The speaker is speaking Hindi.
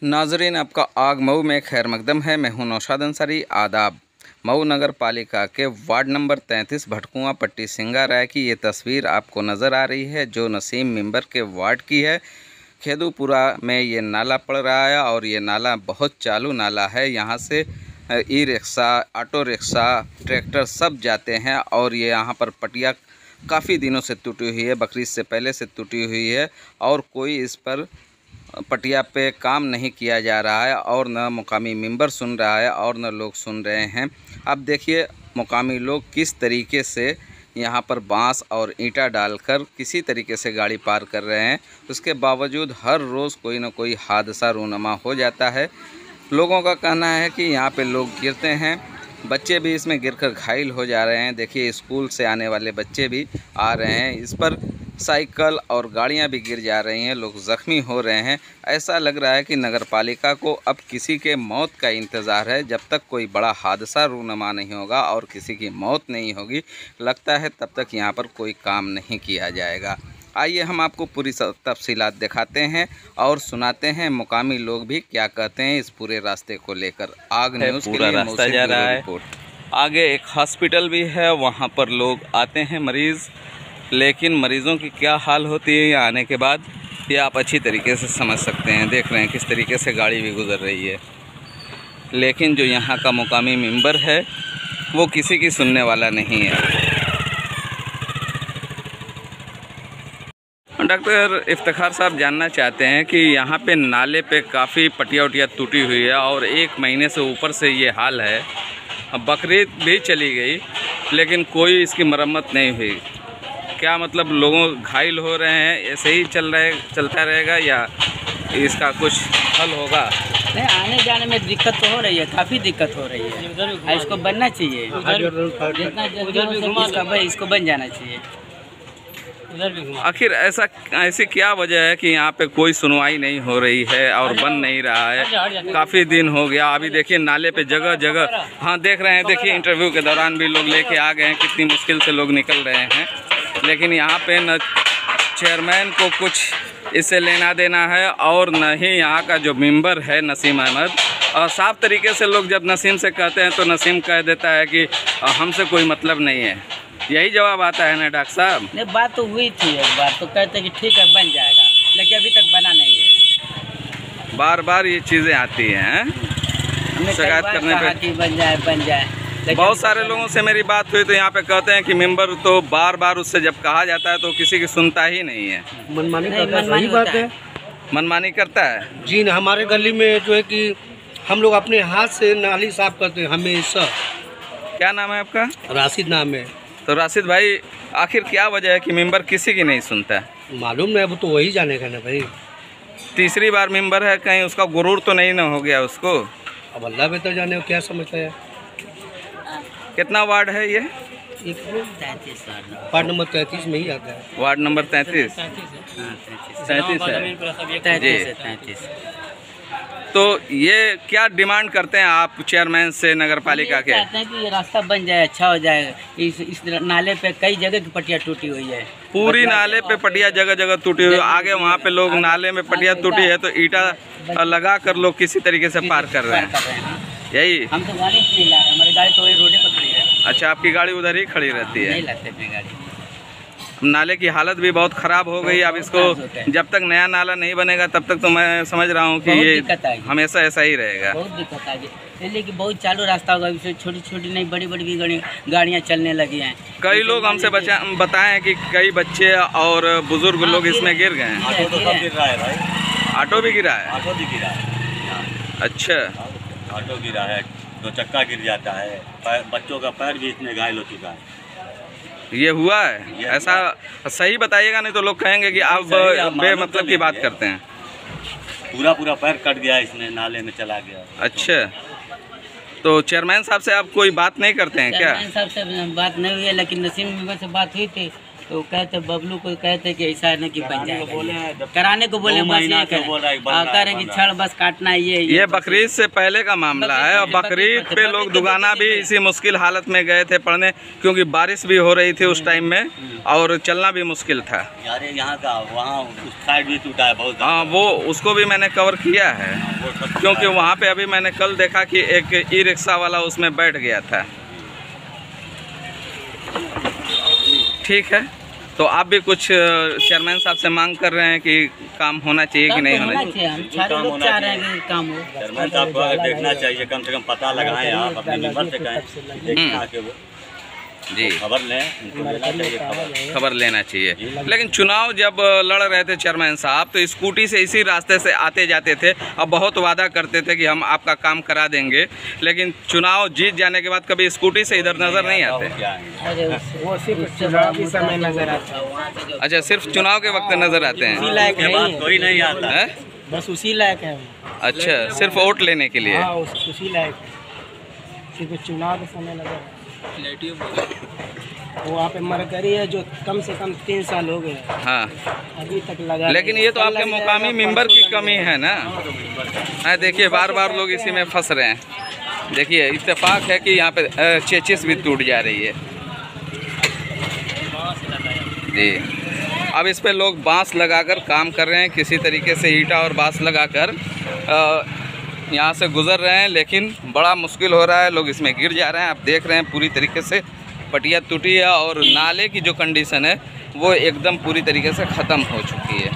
नाजरीन, आपका आग मऊ में खैर मकदम है। मैं हूं नौशाद अंसारी। आदाब। मऊ नगर पालिका के वार्ड नंबर 33 भटकुआ पट्टी सिंगाराय की ये तस्वीर आपको नज़र आ रही है, जो नसीम मेंबर के वार्ड की है। खेदूपुरा में ये नाला पड़ रहा है और ये नाला बहुत चालू नाला है। यहाँ से e rickshaw, auto rickshaw, tractor सब जाते हैं और ये यहाँ पर पटिया काफ़ी दिनों से टूटी हुई है, बकरीद से पहले से टूटी हुई है और कोई इस पर पटिया पे काम नहीं किया जा रहा है और न मुकामी मेंबर सुन रहा है और न लोग सुन रहे हैं। अब देखिए मुकामी लोग किस तरीके से यहाँ पर बांस और ईंटा डालकर किसी तरीके से गाड़ी पार कर रहे हैं। उसके बावजूद हर रोज़ कोई न कोई हादसा रूनमा हो जाता है। लोगों का कहना है कि यहाँ पे लोग गिरते हैं, बच्चे भी इसमें गिरकर घायल हो जा रहे हैं। देखिए स्कूल से आने वाले बच्चे भी आ रहे हैं, इस पर साइकिल और गाड़ियां भी गिर जा रही हैं, लोग ज़ख्मी हो रहे हैं। ऐसा लग रहा है कि नगर पालिका को अब किसी के मौत का इंतज़ार है। जब तक कोई बड़ा हादसा रूनमा नहीं होगा और किसी की मौत नहीं होगी, लगता है तब तक यहाँ पर कोई काम नहीं किया जाएगा। आइए हम आपको पूरी तफसीलात दिखाते हैं और सुनाते हैं मुकामी लोग भी क्या कहते हैं इस पूरे रास्ते को लेकर। आग न्यूज़ के लिए रास्ता जा रहा है। आगे एक हॉस्पिटल भी है, वहाँ पर लोग आते हैं मरीज़, लेकिन मरीज़ों की क्या हाल होती है यहाँ आने के बाद, ये आप अच्छी तरीके से समझ सकते हैं। देख रहे हैं किस तरीके से गाड़ी भी गुजर रही है, लेकिन जो यहाँ का मुकामी मेंबर है वो किसी की सुनने वाला नहीं है। डॉक्टर इफ्तिखार साहब जानना चाहते हैं कि यहाँ पे नाले पे काफ़ी पटिया उटिया टूटी हुई है और 1 महीने से ऊपर से ये हाल है। अब बकरीद भी चली गई लेकिन कोई इसकी मरम्मत नहीं हुई। क्या मतलब लोगों घायल हो रहे हैं, ऐसे ही चलता रहेगा या इसका कुछ हल होगा? नहीं, आने जाने में दिक्कत तो हो रही है, काफ़ी दिक्कत हो रही है। इसको बनना चाहिए, जितना जल्दी हो सके इसको बन जाना चाहिए। आखिर ऐसी क्या वजह है कि यहाँ पे कोई सुनवाई नहीं हो रही है और बन नहीं रहा है? काफ़ी दिन हो गया। अभी देखिए नाले पे जगह जगह, हाँ देख रहे हैं, देखिए इंटरव्यू के दौरान भी लोग लेके आ गए हैं, कितनी मुश्किल से लोग निकल रहे हैं। लेकिन यहाँ पे न चेयरमैन को कुछ इससे लेना देना है और न ही यहाँ का जो मेंबर है नसीम अहमद। और साफ तरीके से लोग जब नसीम से कहते हैं तो नसीम कह देता है कि हमसे कोई मतलब नहीं है। यही जवाब आता है ना डॉक्टर साहब? नहीं, बात तो हुई थी एक बार, तो कहते कि ठीक है बन जाएगा, लेकिन अभी तक बना नहीं है। बार बार ये चीज़ें आती हैं शिकायत करने पे कि बन जाए। बहुत सारे लोगों से मेरी बात हुई तो यहाँ पे कहते हैं कि मेंबर तो बार बार उससे जब कहा जाता है तो किसी की सुनता ही नहीं है। मनमानी करता है। सही बात है, मनमानी करता है जी। हमारे गली में जो है कि हम लोग अपने हाथ से नाली साफ करते हैं हमेशा। क्या नाम है आपका? राशिद नाम है। तो राशिद भाई, आखिर क्या वजह है कि मेंबर किसी की नहीं सुनता है? मालूम नहीं, अब तो वही जानेगा ना भाई। तीसरी बार मेंबर है, कहीं उसका गुरूर तो नहीं ना हो गया उसको? अब अल्लाह बेहतर जाने, क्या समझता है। कितना वार्ड है ये? वार्ड नंबर 33 में ही आता है। वार्ड नंबर 33 है जी। तो ये क्या डिमांड करते हैं आप चेयरमैन से नगर पालिका के? चाहते हैं कि ये रास्ता बन जाए, अच्छा हो जाए। इस नाले पे कई जगह की पटिया टूटी हुई है, पूरी नाले पे पटिया जगह जगह टूटी हुई है। आगे वहाँ पे लोग नाले में पटिया टूटी है तो ईंटा लगा कर लोग किसी तरीके से पार कर रहे हैं। यही हम तो गाड़ी नहीं ला रहे, हमारी गाड़ी तो वही रोडे पर खड़ी है। अच्छा, आपकी गाड़ी उधर ही खड़ी रहती है? नहीं लाते अपनी गाड़ी। नाले की हालत भी बहुत ख़राब हो गई। अब इसको जब तक नया नाला नहीं बनेगा तब तक तो मैं समझ रहा हूँ कि ये हमेशा ऐसा ही रहेगा। बहुत दिक्कत आ गई, लेकिन बहुत चालू रास्ता होगा। छोटी छोटी नहीं, बड़ी बड़ी भी गाड़ियाँ चलने लगी हैं। कई लोग हमसे बताएं कि कई बच्चे और बुजुर्ग लोग इसमें गिर गए हैं। ऑटो तो सब गिर रहा है भाई। ऑटो भी गिरा है? ऑटो भी गिरा है। अच्छा, ऑटो गिरा है, 2 चक्का गिर जाता है, बच्चों का पैर भी इसमें घायल हो चुका है। ये हुआ है? ऐसा सही बताइएगा, नहीं तो लोग कहेंगे कि आप बेमतलब की बात करते हैं। पूरा पैर कट गया, इसमें नाले में चला गया। अच्छा, तो चेयरमैन साहब से आप कोई बात नहीं करते हैं क्या? चेयरमैन साहब से बात नहीं हुई है, लेकिन नसीम मेंबर से बात हुई थी तो कहते बबलू को कहते कि ऐसा है ना कि बन जाएगा, कराने को बोले, बस ये कह रहे कि छड़ बस काटना है। ये बकरीद से पहले का मामला है और बकरीद पे लोग दुगाना भी इसी मुश्किल हालत में गए थे पढ़ने, क्योंकि बारिश भी हो रही थी उस टाइम में और चलना भी मुश्किल था। यार यहाँ का वहाँ उस साइड भी टूटा है बहुत। हाँ, वो उसको भी मैंने कवर किया है। वो सब क्योंकि वहाँ पे अभी मैंने कल देखा कि एक ई रिक्शा वाला उसमें बैठ गया था। ठीक है, तो आप भी कुछ चेयरमैन साहब से मांग कर रहे हैं कि काम होना चाहिए कि नहीं होना चाहिए? हम सारे लोग चाह रहे हैं कि काम हो। चेयरमैन साहब को अगर देखना चाहिए, कम से कम पता लगाएं, आप अपने मेंबर से कहें देखना आके वो जी, खबर लें, उनको लेना चाहिए खबर लेना चाहिए। लेकिन चुनाव जब लड़ रहे थे चेयरमैन साहब तो स्कूटी से इसी रास्ते से आते जाते थे और बहुत वादा करते थे कि हम आपका काम करा देंगे, लेकिन चुनाव जीत जाने के बाद कभी स्कूटी से इधर नज़र नहीं आते। वो सिर्फ चुनाव के समय नजर आता है। अच्छा, सिर्फ चुनाव के वक्त नज़र आते हैं? उसी लायक के बाद कोई नहीं आता हैं? बस उसी लायक है। अच्छा, सिर्फ वोट लेने के लिए? हाँ, उसी लायक सिर्फ चुनाव के समय नजर वो वहाँ पे मरकरी है जो कम से कम 3 साल हो गए, हाँ, अभी तक लगा। लेकिन ये तो आपके मुकामी मेंबर की कमी है ना। देखिए बार बार लोग इसी में फंस रहे हैं। देखिए इत्तेफाक है कि यहाँ पे चेचिस भी टूट जा रही है जी। अब इस पे लोग बांस लगाकर काम कर रहे हैं, किसी तरीके से ईंटा और बांस लगाकर यहाँ से गुजर रहे हैं, लेकिन बड़ा मुश्किल हो रहा है। लोग इसमें गिर जा रहे हैं। आप देख रहे हैं पूरी तरीके से पटिया टूटी है और नाले की जो कंडीशन है वो एकदम पूरी तरीके से ख़त्म हो चुकी है।